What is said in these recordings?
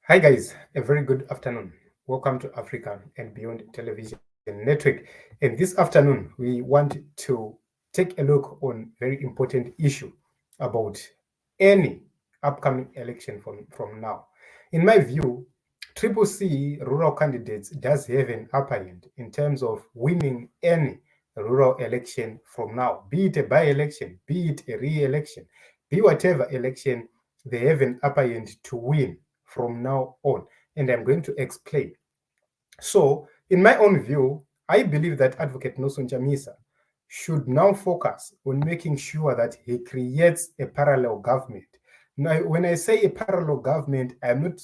Hi guys, a very good afternoon. Welcome to Africa and Beyond Television Network. And this afternoon, we want to take a look on very important issue about any upcoming election from now. In my view, Triple C rural candidates does have an upper hand in terms of winning any rural election from now, be it a by-election, be it a re-election, be whatever election, they have an upper hand to win from now on, and I'm going to explain. So, in my own view, I believe that Advocate Nelson Chamisa should now focus on making sure that he creates a parallel government. Now, when I say a parallel government, I'm not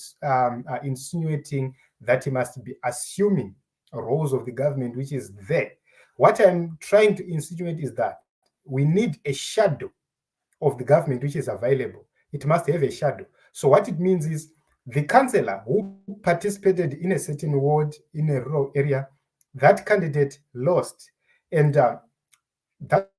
insinuating that he must be assuming roles of the government which is there. What I'm trying to insinuate is that we need a shadow of the government which is available. It must have a shadow. So what it means is the councillor who participated in a certain ward in a rural area, that candidate lost. And that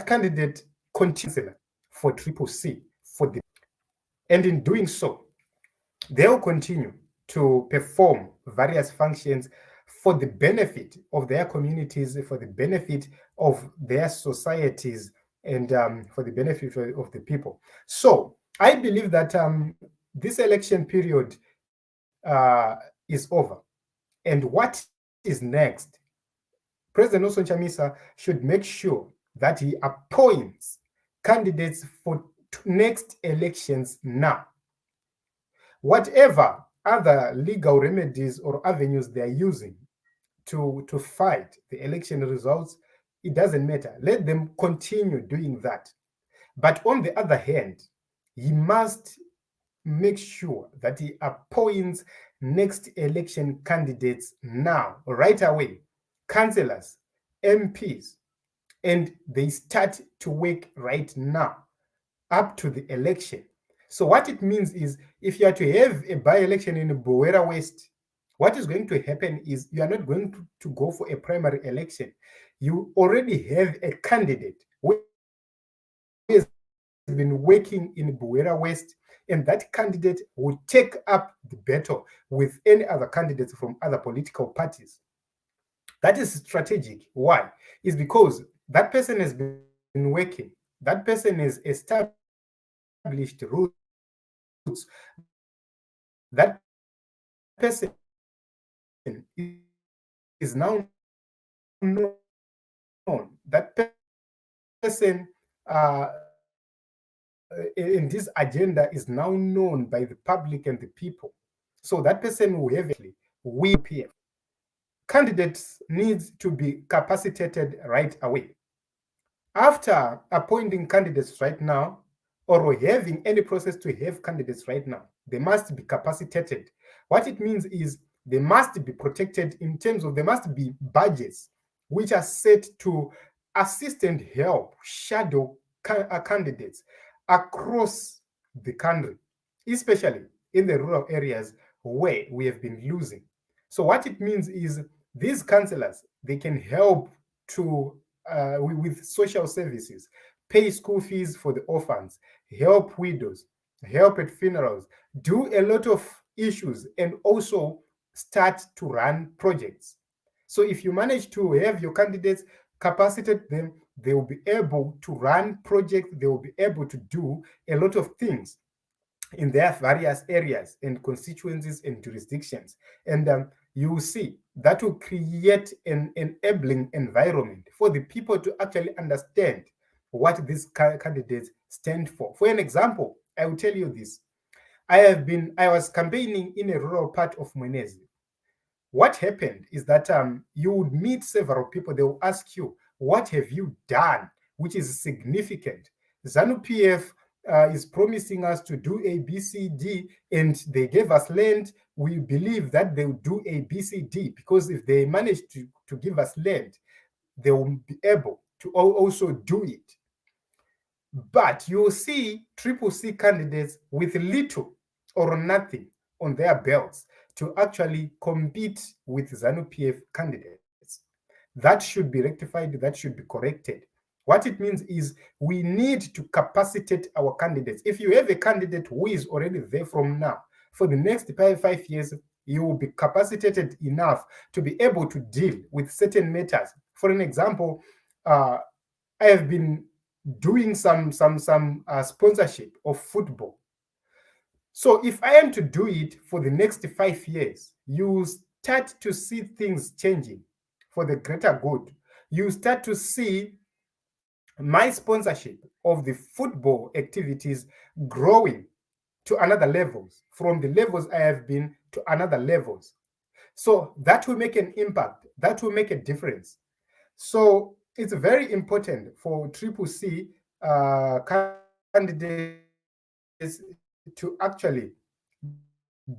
candidate continues for Triple C for the, and in doing so, they'll continue to perform various functions for the benefit of their communities, for the benefit of their societies, and for the benefit of the people. So I believe that this election period is over. And what is next? President Nelson Chamisa should make sure that he appoints candidates for next elections now. Whatever other legal remedies or avenues they are using to fight the election results, it doesn't matter. Let them continue doing that. But on the other hand, he must make sure that he appoints next election candidates now, right away, councillors, MPs, and they start to work right now up to the election. So what it means is if you are to have a by-election in Bowera West, what is going to happen is you are not going to go for a primary election. You already have a candidate who has been working in Bowera West, and that candidate will take up the battle with any other candidates from other political parties. That is strategic. Why? Is because that person has been working, that person has established roots, that person is now known, that person in this agenda is now known by the public and the people. So that person will heavily will PF. Candidates need to be capacitated right away. After appointing candidates right now, or having any process to have candidates right now, they must be capacitated. What it means is they must be protected in terms of there must be badges which are set to assist and help shadow candidates across the country, especially in the rural areas where we have been losing. So what it means is these councillors, they can help to with social services, pay school fees for the orphans, help widows, help at funerals, do a lot of issues, and also start to run projects. So if you manage to have your candidates, capacitate them, they will be able to run projects, they will be able to do a lot of things in their various areas and constituencies and jurisdictions. And you will see that will create an enabling environment for the people to actually understand what these candidates stand for. For an example, I will tell you this. I was campaigning in a rural part of Mwenezi. What happened is that you would meet several people, they will ask you, what have you done, which is significant? ZANU PF is promising us to do A, B, C, D, and they gave us land. We believe that they will do A, B, C, D, because if they manage to give us land, they will be able to also do it. But you'll see Triple C candidates with little or nothing on their belts to actually compete with ZANU PF candidates. That should be rectified, that should be corrected. What it means is we need to capacitate our candidates. If you have a candidate who is already there from now, for the next 5 years, you will be capacitated enough to be able to deal with certain matters. For an example, I have been doing some sponsorship of football. So if I am to do it for the next 5 years, you start to see things changing for the greater good. You start to see my sponsorship of the football activities growing to another levels, from the levels I have been to another levels. So that will make an impact, that will make a difference. So it's very important for CCC candidates to actually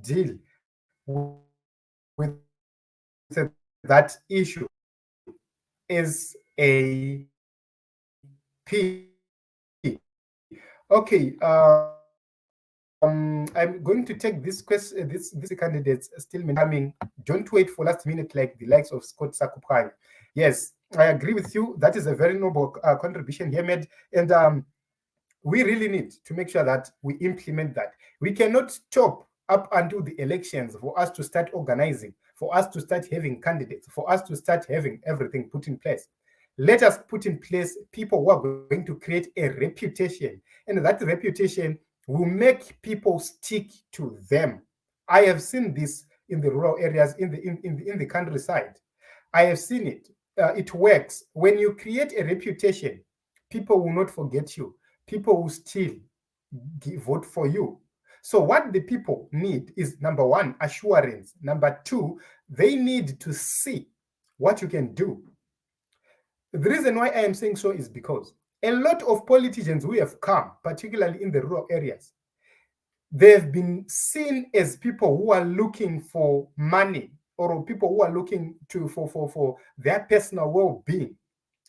deal with that issue as a P. Okay, I'm going to take this question. This candidates still coming. Don't wait for last minute like the likes of Scott Sakupani. Yes, I agree with you. That is a very noble contribution here made, and we really need to make sure that we implement that. We cannot stop up until the elections for us to start organizing, for us to start having candidates, for us to start having everything put in place. Let us put in place people who are going to create a reputation, and that reputation will make people stick to them. I have seen this in the rural areas, in the countryside. I have seen it. It works. When you create a reputation, people will not forget you. People will still vote for you. So what the people need is, number one, assurance. Number two, they need to see what you can do. The reason why I am saying so is because a lot of politicians who have come, particularly in the rural areas, they've been seen as people who are looking for money, or people who are looking for their personal well-being.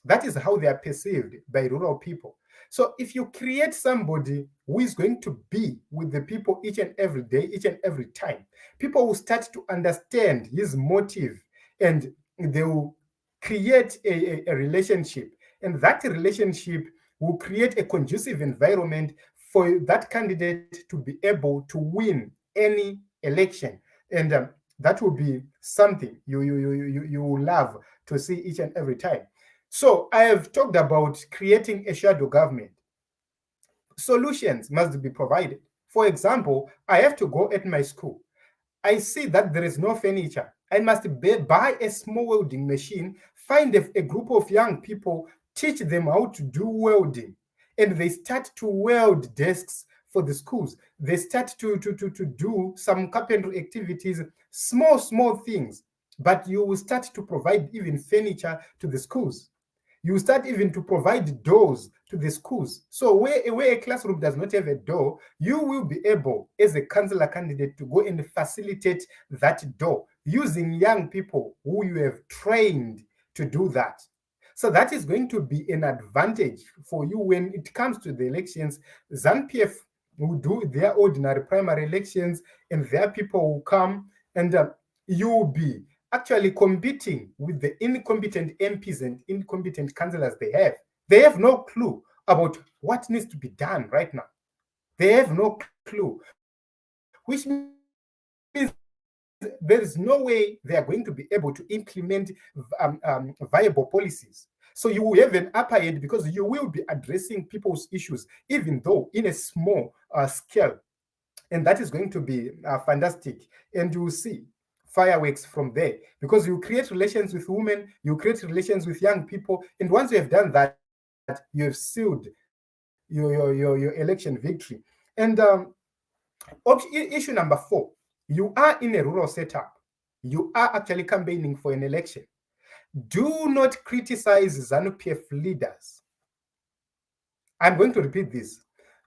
That is how they are perceived by rural people. So if you create somebody who is going to be with the people each and every day, each and every time, people will start to understand his motive, and they will create a relationship. And that relationship will create a conducive environment for that candidate to be able to win any election. And that will be something you will love to see each and every time. So I have talked about creating a shadow government. Solutions must be provided. For example, I have to go at my school. I see that there is no furniture. I must buy a small welding machine, find a group of young people, teach them how to do welding, and they start to weld desks for the schools. They start to do some carpentry activities, small things, but you will start to provide even furniture to the schools. You start even to provide doors to the schools. So where a classroom does not have a door, you will be able, as a councillor candidate, to go and facilitate that door using young people who you have trained to do that. So that is going to be an advantage for you when it comes to the elections. ZANU-PF will do their ordinary primary elections, and their people will come, and you will be actually competing with the incompetent MPs and incompetent councillors they have. They have no clue about what needs to be done right now. They have no clue, which means there is no way they are going to be able to implement viable policies. So you will have an upper hand because you will be addressing people's issues, even though in a small scale. And that is going to be fantastic. And you will see fireworks from there, because you create relations with women, you create relations with young people, and once you have done that, you have sealed your election victory. And issue number 4, you are in a rural setup, you are actually campaigning for an election. Do not criticize ZANU-PF leaders. I'm going to repeat this.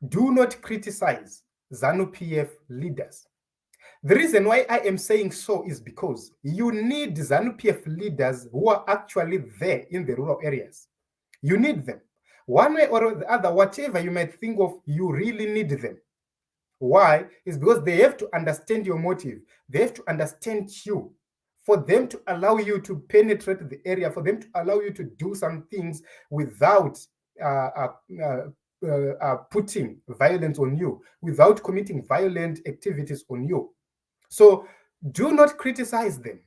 Do not criticize ZANU-PF leaders. The reason why I am saying so is because you need ZANU-PF leaders who are actually there in the rural areas. You need them. One way or the other, whatever you might think of, you really need them. Why? Is because they have to understand your motive. They have to understand you. For them to allow you to penetrate the area, for them to allow you to do some things without putting violence on you, without committing violent activities on you. So do not criticize them.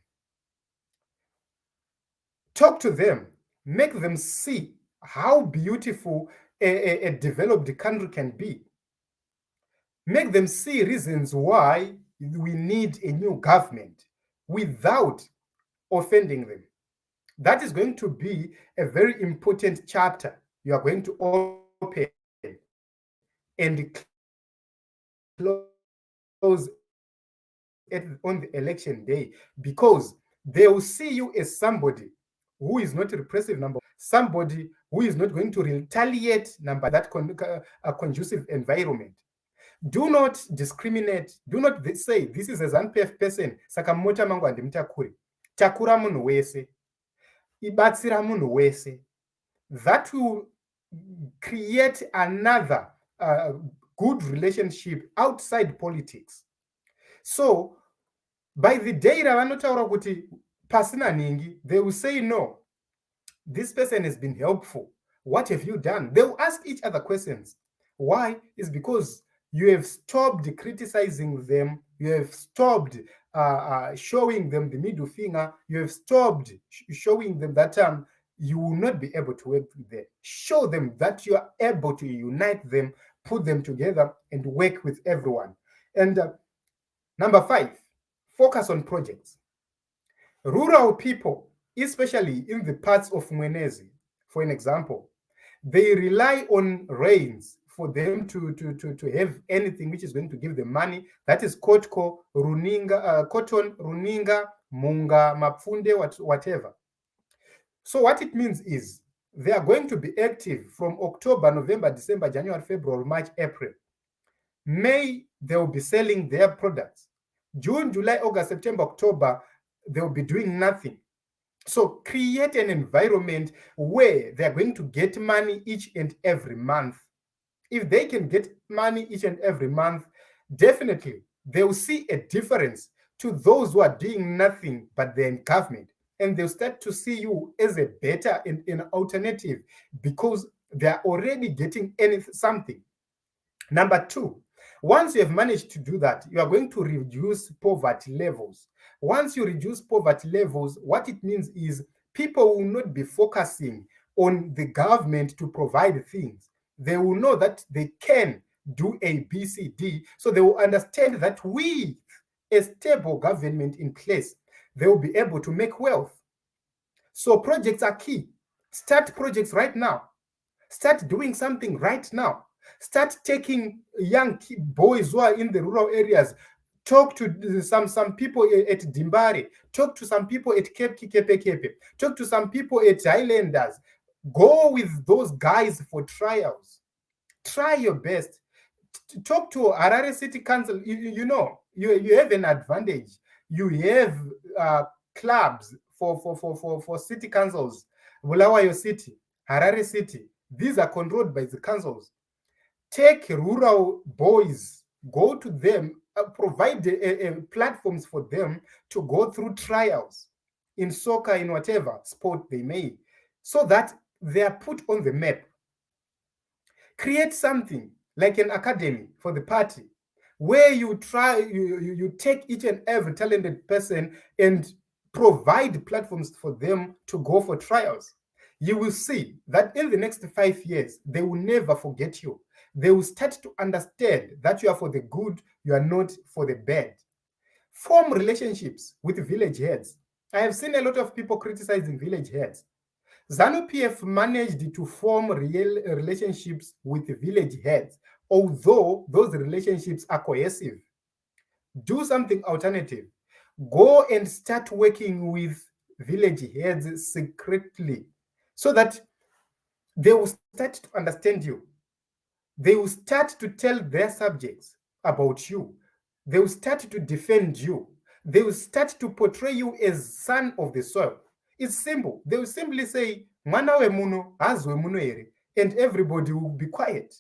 Talk to them, make them see how beautiful a developed country can be. Make them see reasons why we need a new government without offending them. That is going to be a very important chapter you are going to open and close on the election day, because they will see you as somebody who is not repressive, number one, somebody who is not going to retaliate, number that a conducive environment. Do not discriminate. Do not say this is a ZANU-PF person saka mota mangu handimutakuri. Takura munhu wese, ibatsira munhu wese. That will create another good relationship outside politics. So by the day ravanotaura kuti pasina ningi, they will say, no, this person has been helpful. What have you done? They will ask each other questions. Why? It's because you have stopped criticizing them. You have stopped showing them the middle finger. You have stopped showing them that you will not be able to work with them. Show them that you are able to unite them, put them together, and work with everyone. And number 5, focus on projects. Rural people, especially in the parts of Mwenezi, for an example, they rely on rains for them to have anything which is going to give them money. That is cotton, runinga, munga, mapfunde, whatever. So what it means is they are going to be active from October, November, December, January, February, March, April. May, they will be selling their products. June, July, August, September, October, they will be doing nothing. So create an environment where they are going to get money each and every month. If they can get money each and every month, definitely they will see a difference to those who are doing nothing but they're in government. And they'll start to see you as a better and an alternative because they are already getting something. Number 2, once you have managed to do that, you are going to reduce poverty levels. Once you reduce poverty levels, what it means is people will not be focusing on the government to provide things. They will know that they can do A, B, C, D. So they will understand that with a stable government in place, they will be able to make wealth. So projects are key. Start projects right now. Start doing something right now. Start taking young boys who are in the rural areas. Talk to some people at Dimbari. Talk to some people at Kepe. Talk to some people at Highlanders. Go with those guys for trials. Try your best. Talk to Harare City Council. You know, you have an advantage. You have clubs for city councils. Bulawayo City, Harare City. These are controlled by the councils. Take rural boys, go to them, provide platforms for them to go through trials in soccer, in whatever sport they may, so that they are put on the map. Create something like an academy for the party where you take each and every talented person and provide platforms for them to go for trials. You will see that in the next 5 years, they will never forget you. They will start to understand that you are for the good, you are not for the bad. Form relationships with village heads. I have seen a lot of people criticizing village heads. ZANU-PF managed to form real relationships with village heads, although those relationships are cohesive. Do something alternative. Go and start working with village heads secretly so that they will start to understand you. They will start to tell their subjects about you. They will start to defend you. They will start to portray you as son of the soil. It's simple. They will simply say, "Mwana we muno, azwe muno ere," and everybody will be quiet.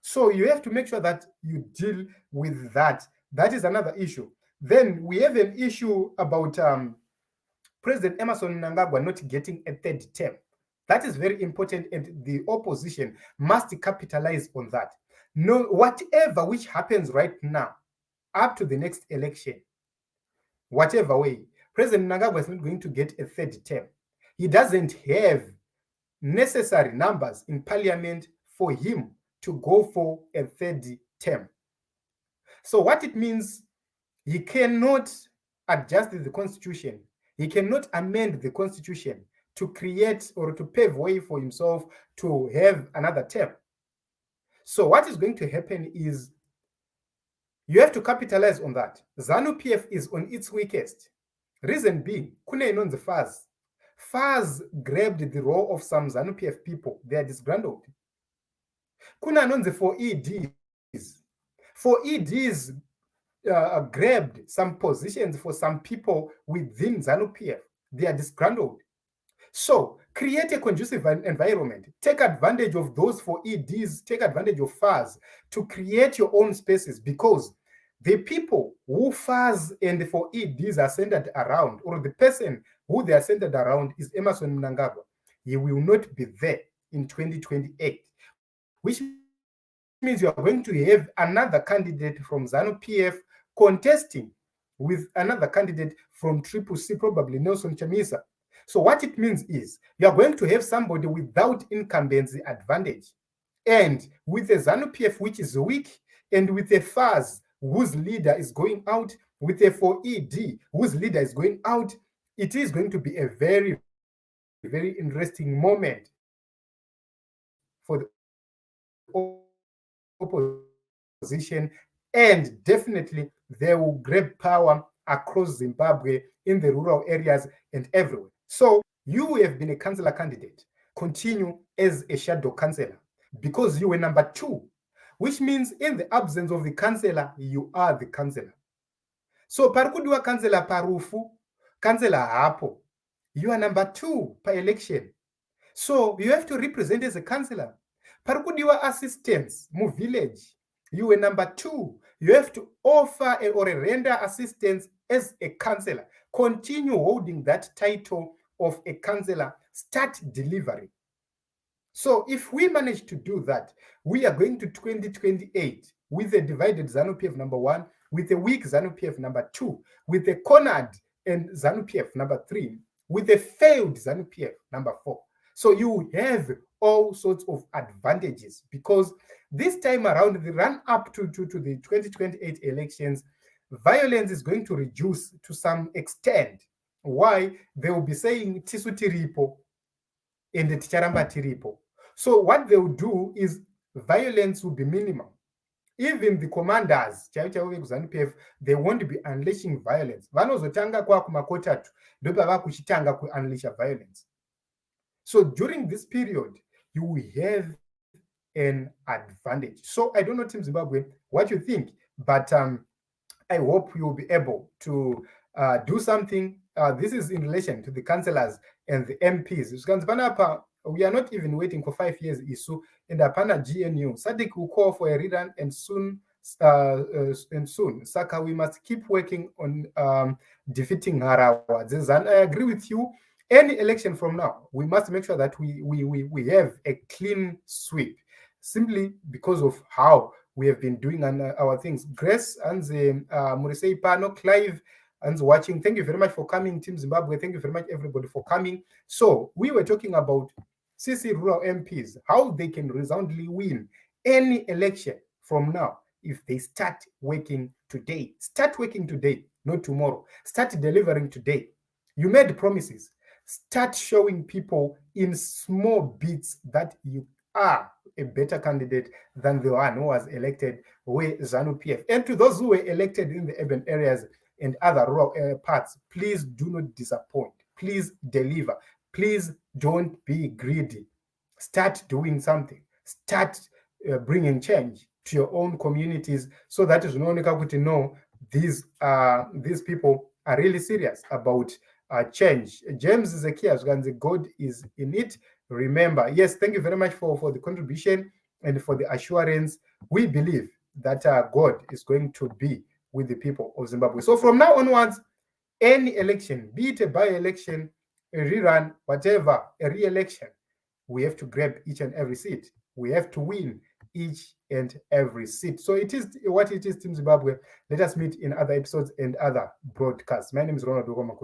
So you have to make sure that you deal with that. That is another issue. Then we have an issue about President Emerson Mnangagwa not getting a third term. That is very important, and the opposition must capitalize on that. No, whatever which happens right now, up to the next election, whatever way, President Mnangagwa is not going to get a third term. He doesn't have necessary numbers in parliament for him to go for a third term. So what it means, he cannot adjust the constitution. He cannot amend the constitution to create or to pave way for himself to have another term. So what is going to happen is you have to capitalize on that. ZANU PF is on its weakest. Reason being, kune inonzi FAZ. FAZ grabbed the role of some ZANU PF people. They are disgruntled. Kuna anonzi for EDs. For EDs grabbed some positions for some people within ZANU PF. They are disgruntled. So create a conducive environment. Take advantage of those for EDs, take advantage of FAZ to create your own spaces, because the people who FAZ and for EDs are centered around, or the person who they are centered around, is Emmerson Mnangagwa. He will not be there in 2028, which means you are going to have another candidate from ZANU PF contesting with another candidate from CCC, probably Nelson Chamisa. So what it means is you are going to have somebody without incumbency advantage, and with a ZANU PF which is weak, and with a FAZ whose leader is going out, with a 4ED whose leader is going out. It is going to be a very, very interesting moment for the opposition, and definitely they will grab power across Zimbabwe, in the rural areas and everywhere. So you have been a councillor candidate. Continue as a shadow councillor, because you were number 2, which means in the absence of the councillor, you are the councillor. So parikudiwa councillor parufu, councillor hapo, you are number 2 per election. So you have to represent as a councillor. Parikudiwa assistance mu village, you were number 2. You have to offer or render assistance as a councillor. Continue holding that title of a councillor. Start delivering. So if we manage to do that, we are going to 2028 with a divided ZANU PF number 1, with a weak ZANU PF number 2, with a cornered and ZANU PF number 3, with a failed ZANU PF number 4. So you have all sorts of advantages, because this time around, the run up to the 2028 elections, violence is going to reduce to some extent. Why? They will be saying tisu tiripo and the ticharamba tiripo. So what they will do is violence will be minimal. Even the commanders, they won't be unleashing violence. Vanozotanga kwa kumakotatu, ndopa vakuchitanga ku unleash violence. So during this period, you will have an advantage. So I don't know, Team Zimbabwe, what you think, but I hope you will be able to do something. This is in relation to the councillors and the MPs. We are not even waiting for 5 years issue, and apana GNU. Sadiq will call for a rerun, and soon, Saka, we must keep working on defeating Harawa. And I agree with you. Any election from now, we must make sure that we have a clean sweep, simply because of how we have been doing our things. Grace and the Murisei Pano, Clive, and watching. Thank you very much for coming, Team Zimbabwe. Thank you very much, everybody, for coming. So we were talking about CC rural MPs, how they can resoundingly win any election from now if they start working today. Start working today, not tomorrow. Start delivering today. You made promises. Start showing people in small bits that you are a better candidate than the one who was elected with ZANU PF. And to those who were elected in the urban areas and other rural parts, please do not disappoint. Please deliver. Please don't be greedy. Start doing something. Start bringing change to your own communities, so that you know these people are really serious about change. James Zekias, God is in it. Remember, yes, thank you very much for the contribution and for the assurance. We believe that God is going to be with the people of Zimbabwe. So from now onwards, any election, be it a by-election, a rerun, whatever, a re-election, we have to grab each and every seat. We have to win each and every seat. So it is what it is, Team Zimbabwe. Let us meet in other episodes and other broadcasts. My name is Ronald Ogomakoshi.